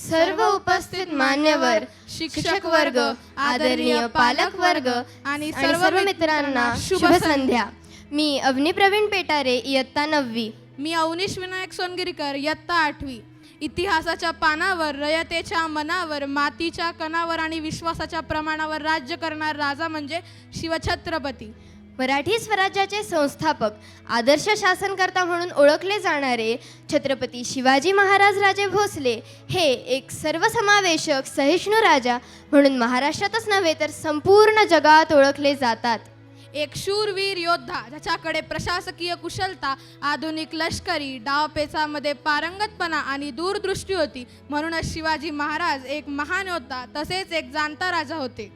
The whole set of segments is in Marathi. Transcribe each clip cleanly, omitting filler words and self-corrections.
सर्व उपस्थित मान्यवर, शिक्षक वर्ग, आदरणीय पालक वर्ग आणि सर्व मित्रांना शुभ संध्या. मी अवनी प्रवीण पेटारे, इयत्ता 9वी. मी अवनीश विनायक सोनगिरीकर, इयत्ता 8वी. इतिहासाच्या पानावर, रयतेच्या मनावर, मातीच्या कणावर आणि विश्वासाच्या प्रमाणावर राज्य करणारा राजा म्हणजे शिवछत्रपती. मराठी स्वराज्याचे संस्थापक, आदर्श शासनकर्ता म्हणून ओळखले जाणारे छत्रपती शिवाजी महाराज राजे भोसले हे एक सर्वसमावेशक सहिष्णू राजा म्हणून महाराष्ट्रातच नव्हे तर संपूर्ण जगात ओळखले जातात. एक शूरवीर योद्धा ज्याच्याकडे प्रशासकीय कुशलता, आधुनिक लष्करी डावपेचामध्ये पारंगतपणा आणि दूरदृष्टी होती. म्हणूनच शिवाजी महाराज एक महान योद्धा तसेच एक जाणता राजा होते.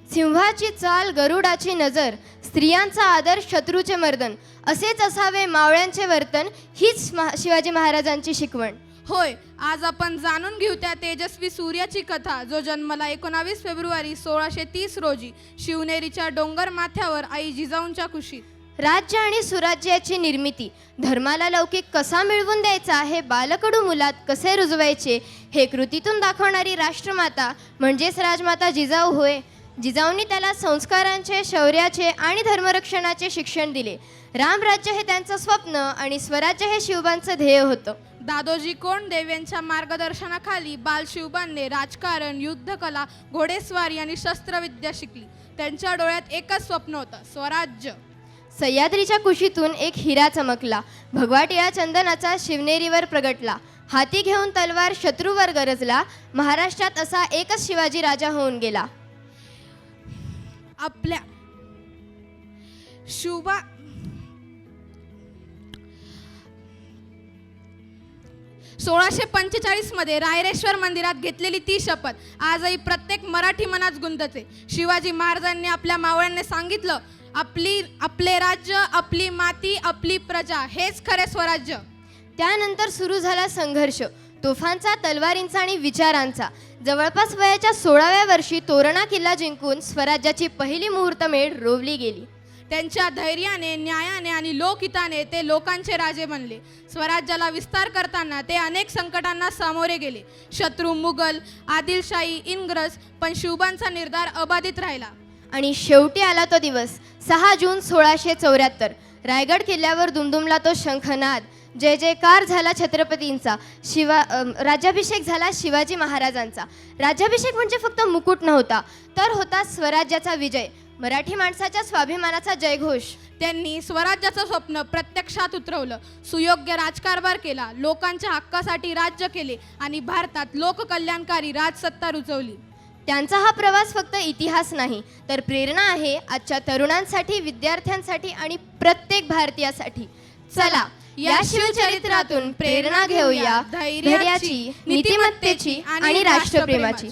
सिंहाची चाल, गरुडाची नजर, स्त्रियांचा आदर, शत्रूचे मर्दन असेच असावे मावळ्यांचे वर्तन, हीच शिवाजी महाराजांची शिकवण. होय, आज आपण जाणून घेऊ त्या तेजस्वी सूर्याची कथा जो जन्मला 19 फेब्रुवारी 1630 रोजी शिवनेरीच्या डोंगर माथ्यावर आई जिजाऊंच्या कुशीत. राज्य आणि सुराज्याची निर्मिती, धर्माला लौकिक कसा मिळवून द्यायचा, हे बालकडू मुलात कसे रुजवायचे हे कृतीतून दाखवणारी राष्ट्रमाता म्हणजेच राजमाता जिजाऊ होय. जिजाऊंनी त्याला संस्कारांचे, शौर्याचे आणि धर्मरक्षणाचे शिक्षण दिले. रामराज्य हे त्यांचं स्वप्न आणि स्वराज्य हे शिवबांचं ध्येय होतं. दादोजी कोंडदेव यांच्या मार्गदर्शनाखाली बालशिवबांनी राजकारण, युद्धकला, घोडेस्वारी आणि शस्त्रविद्या शिकली. त्यांच्या डोळ्यात एकच स्वप्न होतं, स्वराज्य. सह्याद्रीच्या कुशीतून एक हिरा चमकला, भगवाटिया चंदनाचा शिवनेरीवर प्रगटला. हाती घेऊन तलवार शत्रूवर गरजला, महाराष्ट्रात असा एकच शिवाजी राजा होऊन गेला. आपल्या शुभा 1645 मध्ये रायरेश्वर मंदिरात घेतलेली ती शपथ आजही प्रत्येक मराठी मनात गुंतते. शिवाजी महाराजांनी आपल्या मावळ्यांना सांगितलं, आपले राज्य, आपली माती, आपली प्रजा हेच खरे स्वराज्य. त्यानंतर सुरू झाला संघर्ष, तोफांचा, तलवारींचा आणि विचारांचा. जवळपास वयाच्या 16व्या वर्षी तोरणा किल्ला जिंकून स्वराज्याची पहिली मुहूर्तमेढ रोवली गेली. त्यांच्या धैर्याने, न्यायाने आणि लोकहिताने ते लोकांचे राजे बनले. स्वराज्याला विस्तार करताना ते अनेक संकटांना सामोरे गेले. शत्रू मुघल, आदिलशाही, इंग्रज, पण शिवबांचा निर्धार अबाधित राहिला. आणि शेवटी आला तो दिवस, 6 जून 1674. रायगड किल्ल्यावर दुमदुमला तो शंखनाद. जय जयकार झाला छत्रपतींचा. राज्याभिषेक झाला शिवाजी महाराजांचा. राज्याभिषेक म्हणजे फक्त मुकुट नव्हता, तर होता स्वराज्याचा विजय, मराठी माणसाच्या स्वाभिमानाचा जयघोष. त्यांनी स्वराज्याचं स्वप्न प्रत्यक्षात उतरवलं, सुयोग्य राजकारभार केला, लोकांच्या हक्कासाठी राज्य केले आणि भारतात लोककल्याणकारी राजसत्ता रुजवली. त्यांचा हा प्रवास फक्त इतिहास नाही तर प्रेरणा आहे आजच्या तरुणांसाठी, विद्यार्थ्यांसाठी आणि प्रत्येक भारतीयासाठी. चला या शिवचरित्रातून प्रेरणा घेऊया धैर्याची, नीतिमत्तेची आणि राष्ट्रप्रेमाची.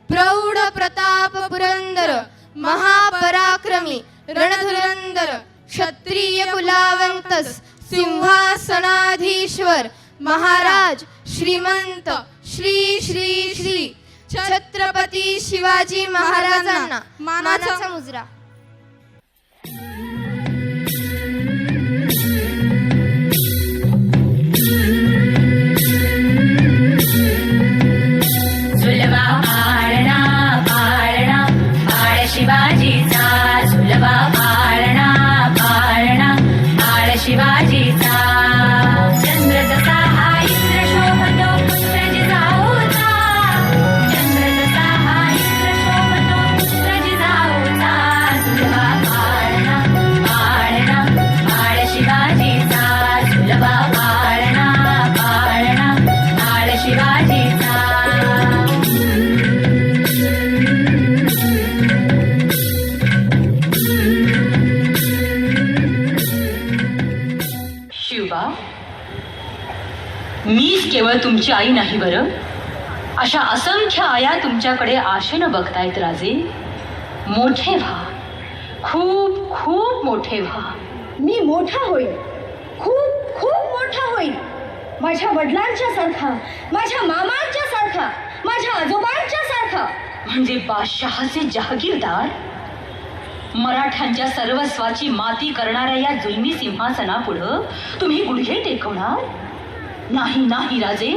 प्रौढ प्रताप पुरंदर, महापराक्रमी रणधुरंदर, क्षत्रिय कुलावंतस, सिंहासनाधीश्वर, महाराज, श्रीमंत, श्री श्री श्री छत्रपती शिवाजी महाराजांना मानाचा मुजरा. शिवाजीचा झुलवा पाळणा पाळणा बाळ शिवाजीचा. चंद्र जसा हा इंद्र शोभतो पुत्र जिजाऊचा, चंद्र जसा हा इंद्र शोभतो पुत्र जिजाऊचा. झुलवा पाळणा पाळणा बाळ शिवाजीचा, झुलवा पाळणा पाळणा बाळ शिवाजीचा. मीच केवळ तुमची आई नाही बरं, अशा असंख्य आया तुमच्याकडे आशेनं बघतायत राजे. मोठे व्हा, खूप खूप मोठे व्हा. मी मोठा होईल, खूप खूप मोठा होईल, माझ्या वडिलांच्या सारखा, माझ्या मामांच्या सारखा, माझ्या आजोबांच्या सारखा. म्हणजे बादशहाचे जहागीरदार, मराठ्यांच्या सर्वस्वाची माती करणाऱ्या या जुलमी सिंहासनापुढं तुम्ही गुडघे टेकवणार? नाही नाही राजे,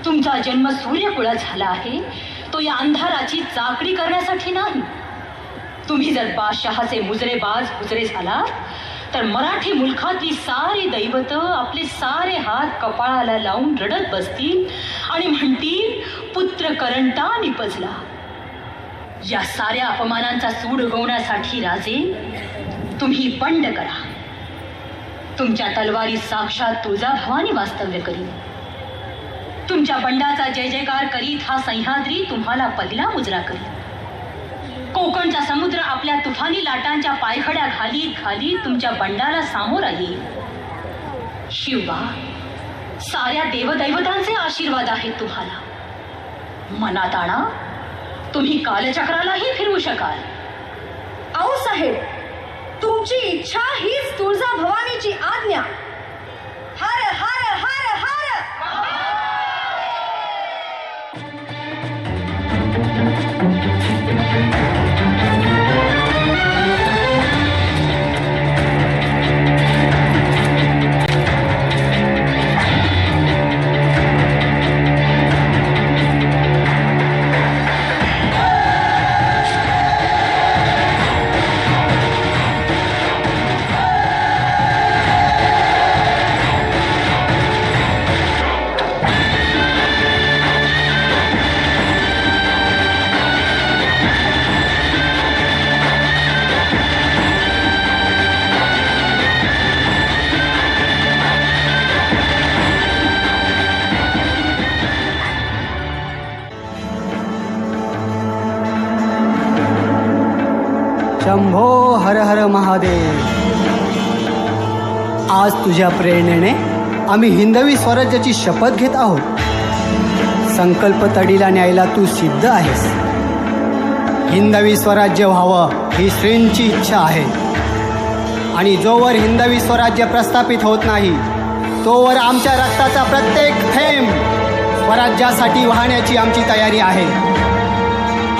तुमचा जन्म सूर्यकुळात झाला आहे तो या अंधाराची चाकडी करण्यासाठी नाही. तुम्ही जर बादशहाचे मुजरेबाज हुजरे झालात तर मराठी मुलखातली सारी दैवत आपले सारे हात कपाळाला लावून रडत बसतील आणि म्हणतील पुत्र करंटा निपजला. या साऱ्या अपमानांचा सूड उगवण्यासाठी राजे तुम्ही बंड करा. तुमच्या तलवारी साक्षात तुळजाभवानी वास्तव्य करीत. तुमच्या बंडाचा जय जयकार करीत हा सह्याद्री तुम्हाला पहिला मुजरा करीत. कोकणचा समुद्र आपल्या तुफानी लाटांच्या पायखड्या घालीत घालीत तुमच्या बंडाला सामोरा येईल. शिवबा, साऱ्या देवदैवतांचे आशीर्वाद आहेत तुम्हाला. मनात आणा, तुम्ही कालचक्रालाही फिरवू शकाल. आऊसाहेब, तुमची इच्छा हीच तुळजा भवानीची आज्ञा. हर हर हर हर. शंभो हर हर महादेव. आज तुझ्या प्रेरणेने आम्ही हिंदवी स्वराज्याची शपथ घेत आहोत. संकल्प तडीला न्यायला तू सिद्ध आहेस. हिंदवी स्वराज्य व्हावं ही श्रींची इच्छा आहे आणि जोवर हिंदवी स्वराज्य प्रस्थापित होत नाही तोवर आमच्या रक्ताचा प्रत्येक थेंब स्वराज्यासाठी वाहण्याची आमची तयारी आहे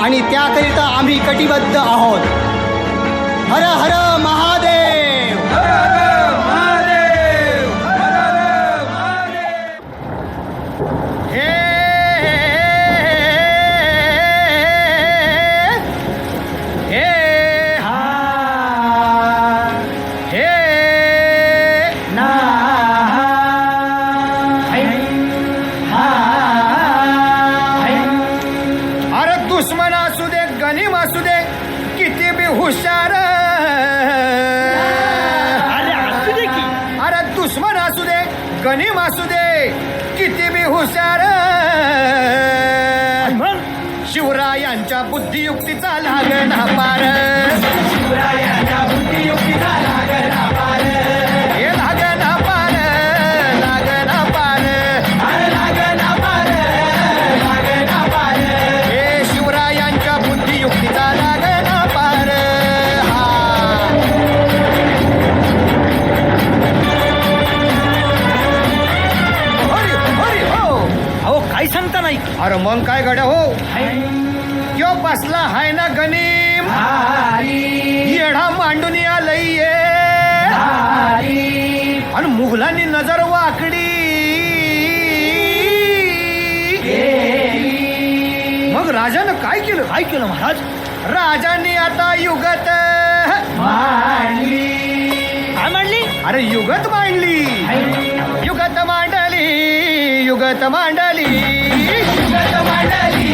आणि त्याकरिता आम्ही कटिबद्ध आहोत. हर हर महादेव. हर हर महादेव. हर हर महादेव. हे हे हा हे ना हा. अरे दुश्मन असू दे गनीम असू दे किती बी हुशार. अरे दुश्मन असू दे गनीम असू दे किती बी हुशार. शिवरायांच्या बुद्धियुक्तीचा लागना पार. शिवरायांच्या बुद्धियुक्तीचा लागना पार. हे लागना पार लागना पार. अरे लागना पार लागना पार. हे शिवरायांच्या बुद्धियुक्तीचा लागना पार. अहो काय सांगता नाही. अरे मग काय गड्या हो. यो बसला हाय ना गनीम येढा मांडून आलंय आणि मुघलांनी नजर वाकडी. मग राजानं काय केलं. काय केलं महाराज. राजांनी आता युगत मांडली. काय मांडली. अरे युगत मांडली. युगत मांडली. युगत मांडली. युगत मांडली.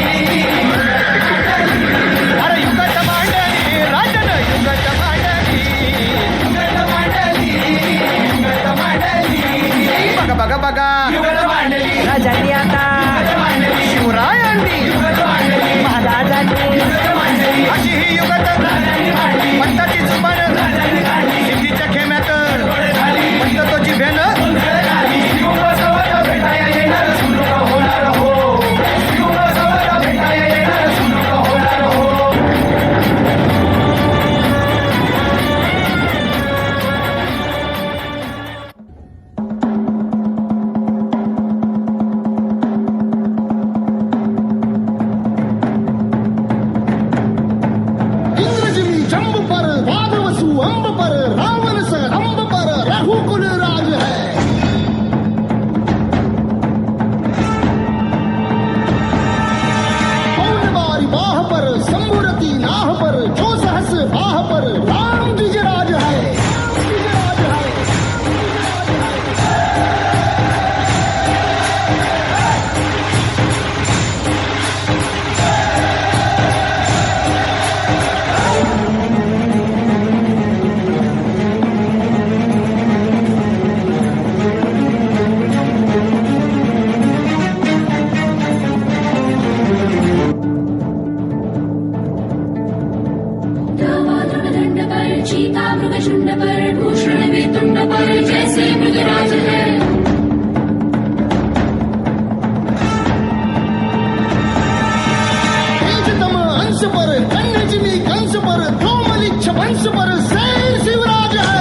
अरे युगत मांडली. राजानं युगत मांडली. युगत मांडली. युगत मांडली. बघा बघा बघा युगत मांडली. राजांनी आता शिवरायांनी महाराजांनी अशी ही युगत पंताची जुबान सिद्धीच्या खेम्यात पंततोची भेन वक्रतुंड पर भूषण वितुंड पर जैसे मृगराज है। तेजतम अंश पर कन्याजिमी कंस पर धूमलिच्छ वंश पर शेर शिवराज है।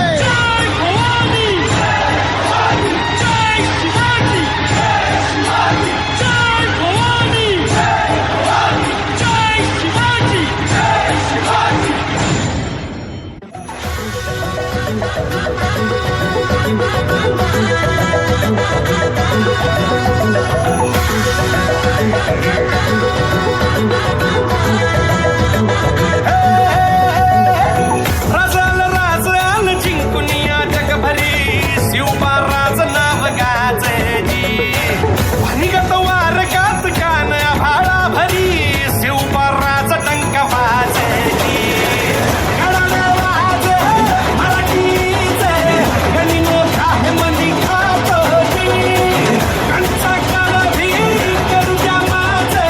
राजाला राजाला जिंकून या जगभरी शिवबा राज नाव गाजेजी भानिगत वारगात कान भाळा भरी शिवबा राज टंक वाजेजी गडाला वाजे मराठीचे गणी मोठा हे मनी खातोजी कंचा काळभी करू द्या माझे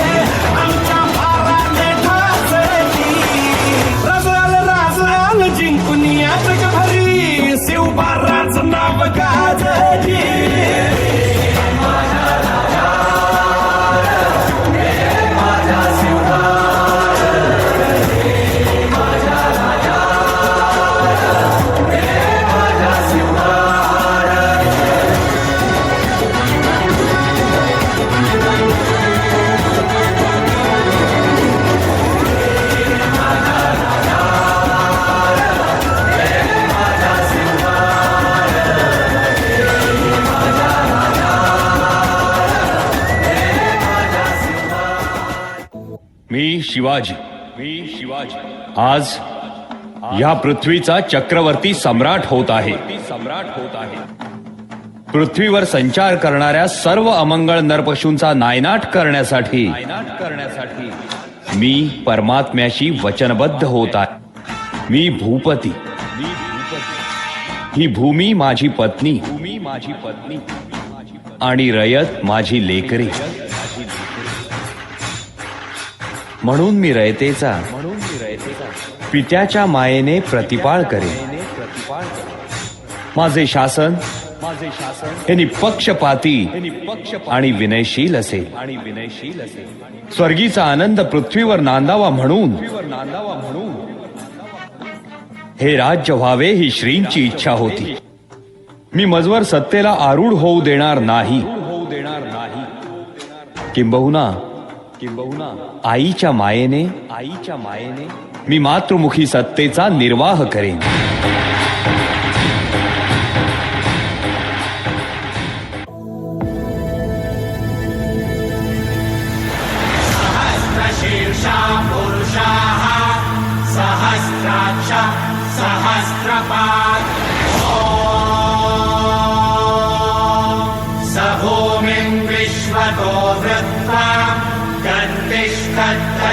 आमच्या भाराने ठासेजी राजाला जिंकून या जगभरी शिवबा राज नाव गाजेजी मी शिवाजी आज या पृथ्वीचा चक्रवर्ती सम्राट होत आहे पृथ्वीवर संचार करणाऱ्या सर्व अमंगळ नरपशूंचा नायनाट करण्यासाठी मी परमात्म्याशी वचनबद्ध होत आहे। मी भूपती, ही भूमी माझी पत्नी आणि रयत माझी लेकरे, म्हणून मी रयतेचा पित्याच्या मायेने प्रतिपाळ करेन। माझे शासन हे निपक्षपाती आणि विनयशील असेल। स्वर्गीचा आनंद पृथ्वीवर नांदावा म्हणून हे राज्य व्हावे ही श्रींची इच्छा होती। मी मजवर सत्तेला आरूढ होऊ देणार नाही, किंबहुना आईच्या मायेने मी मातृमुखी सत्तेचा निर्वाह करेन। सहस्रशीर्षा पुरुषाः सहस्राक्ष सहस्रपात् स भूमिं विश्वतो वृत्वा गतिष्ठत्तशाङ्गुलम्